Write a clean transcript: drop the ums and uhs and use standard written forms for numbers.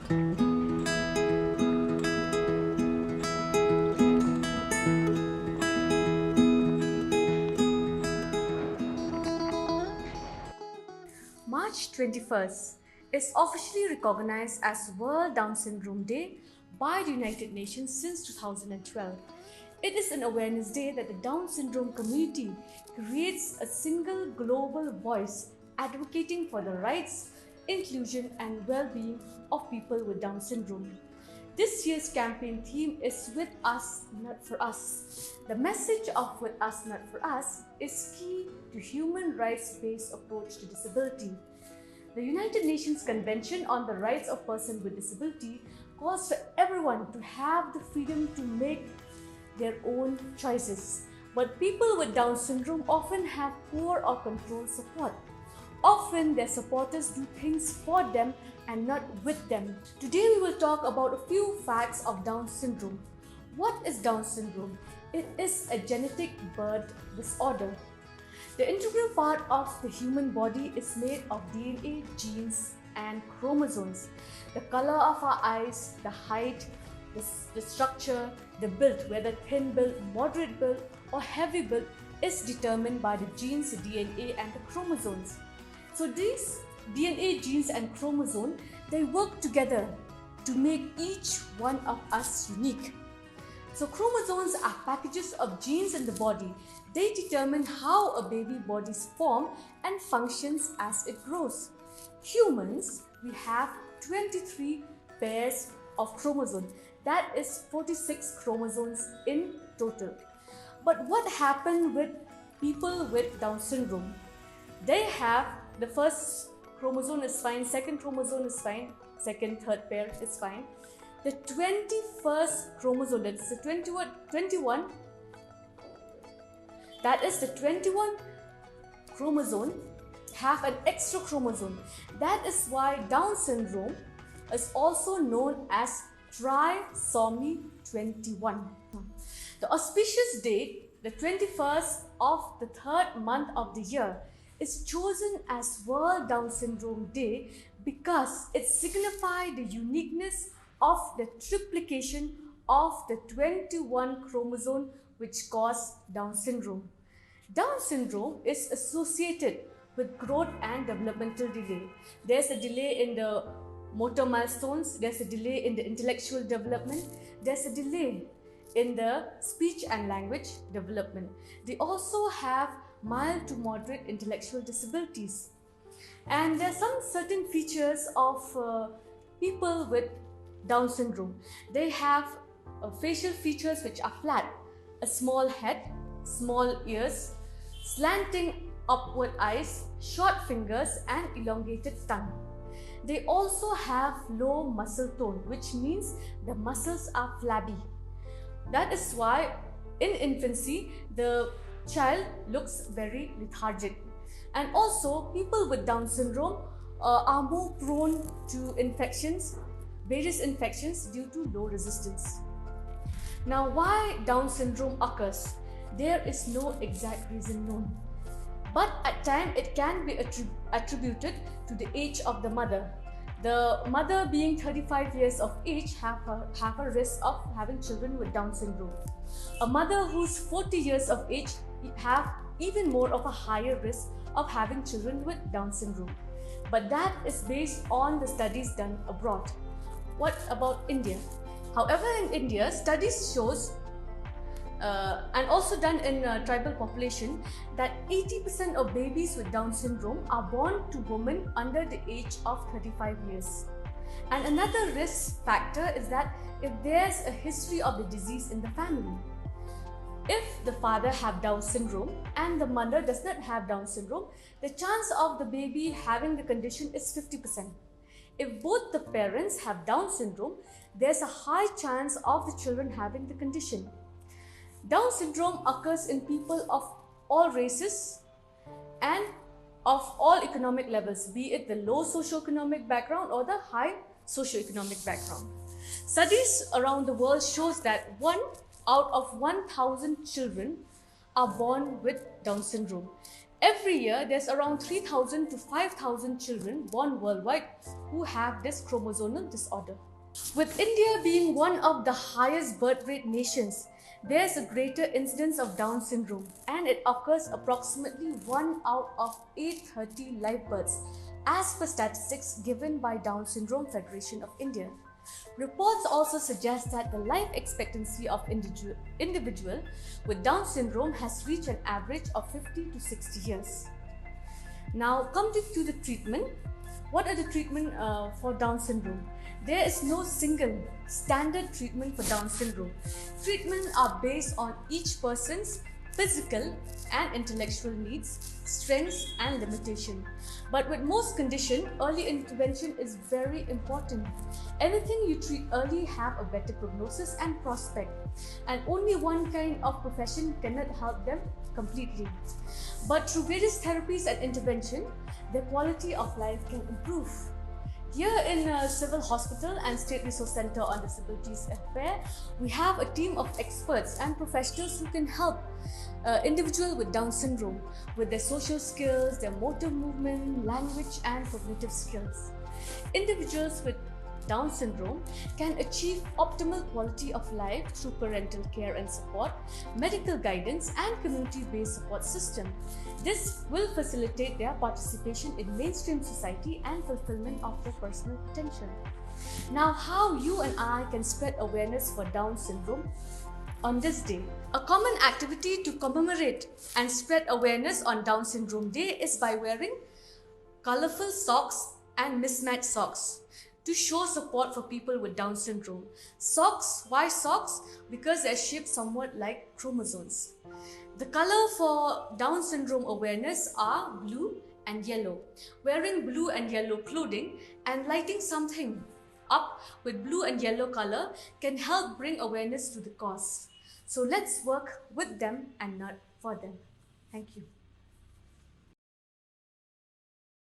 March 21st is officially recognized as World Down Syndrome Day by the United Nations since 2012. It is an awareness day that the Down syndrome community creates a single global voice advocating for the rights, inclusion and well-being of people with Down syndrome. This year's campaign theme is With Us, Not For Us. The message of With Us, Not For Us is key to human rights-based approach to disability. The United Nations Convention on the Rights of Persons with Disability calls for everyone to have the freedom to make their own choices. But people with Down syndrome often have poor or controlled support. Often their supporters do things for them and not with them. Today we will talk about a few facts of Down syndrome. What is Down syndrome? It is a genetic birth disorder. The integral part of the human body is made of DNA, genes and chromosomes. The color of our eyes, the height, the structure, the build, whether thin build, moderate build or heavy build, is determined by the genes, the DNA and the chromosomes. So these DNA, genes and chromosome, they work together to make each one of us unique. So chromosomes are packages of genes in the body. They determine how a baby body is formed and functions as it grows. Humans, we have 23 pairs of chromosomes. That is 46 chromosomes in total. But what happened with people with Down syndrome? They have the first chromosome is fine, second chromosome is fine, second, third pair is fine. The 21st chromosome, that is the 21, that is the 21 chromosome have an extra chromosome. That is why Down syndrome is also known as trisomy 21. The auspicious date, the 21st of the third month of the year, is chosen as World Down Syndrome Day because it signifies the uniqueness of the triplication of the 21 chromosome which cause Down syndrome. Down syndrome is associated with growth and developmental delay. There's a delay in the motor milestones, there's a delay in the intellectual development, there's a delay in the speech and language development. They also have mild to moderate intellectual disabilities. And there are some certain features of people with Down syndrome. They have facial features which are flat, a small head, small ears, slanting upward eyes, short fingers and elongated tongue. They also have low muscle tone, which means the muscles are flabby. That is why in infancy the child looks very lethargic. And also people with Down syndrome are more prone to infections, various infections due to low resistance. Now why Down syndrome occurs? There is no exact reason known. But at times it can be attributed to the age of the mother. The mother being 35 years of age have a risk of having children with Down syndrome. A mother who's 40 years of age have even more of a higher risk of having children with Down syndrome. But that is based on the studies done abroad. What about India? However, in India, studies shows and also done in tribal population that 80% of babies with Down syndrome are born to women under the age of 35 years. And another risk factor is that if there's a history of the disease in the family. If the father have Down syndrome and the mother does not have Down syndrome, the chance of the baby having the condition is 50%. If both the parents have Down syndrome, there's a high chance of the children having the condition. Down syndrome occurs in people of all races and of all economic levels, be it the low socioeconomic background or the high socioeconomic background. Studies around the world shows that 1 out of 1,000 children are born with Down syndrome. Every year, there's around 3,000 to 5,000 children born worldwide who have this chromosomal disorder. With India being one of the highest birth rate nations, there's a greater incidence of Down syndrome, and it occurs approximately 1 out of 830 live births, as per statistics given by Down Syndrome Federation of India. Reports also suggest that the life expectancy of individual with Down syndrome has reached an average of 50 to 60 years. Now, coming to the treatment. What are the treatment for Down syndrome? There is no single standard treatment for Down syndrome. Treatments are based on each person's physical and intellectual needs, strengths and limitation. But with most conditions, early intervention is very important. Anything you treat early have a better prognosis and prospect, and only one kind of profession cannot help them completely. But through various therapies and intervention, their quality of life can improve. Here in Civil Hospital and State Resource Center on Disabilities Affairs, we have a team of experts and professionals who can help individuals with Down syndrome with their social skills, their motor movement, language and cognitive skills. Individuals with Down syndrome can achieve optimal quality of life through parental care and support, medical guidance and community-based support system. This will facilitate their participation in mainstream society and fulfillment of their personal potential. Now, how you and I can spread awareness for Down syndrome on this day? A common activity to commemorate and spread awareness on Down syndrome day is by wearing colorful socks and mismatched socks to show support for people with Down syndrome. Socks, why socks? Because they're shaped somewhat like chromosomes. The color for Down syndrome awareness are blue and yellow. Wearing blue and yellow clothing and lighting something up with blue and yellow color can help bring awareness to the cause. So let's work with them and not for them. Thank you.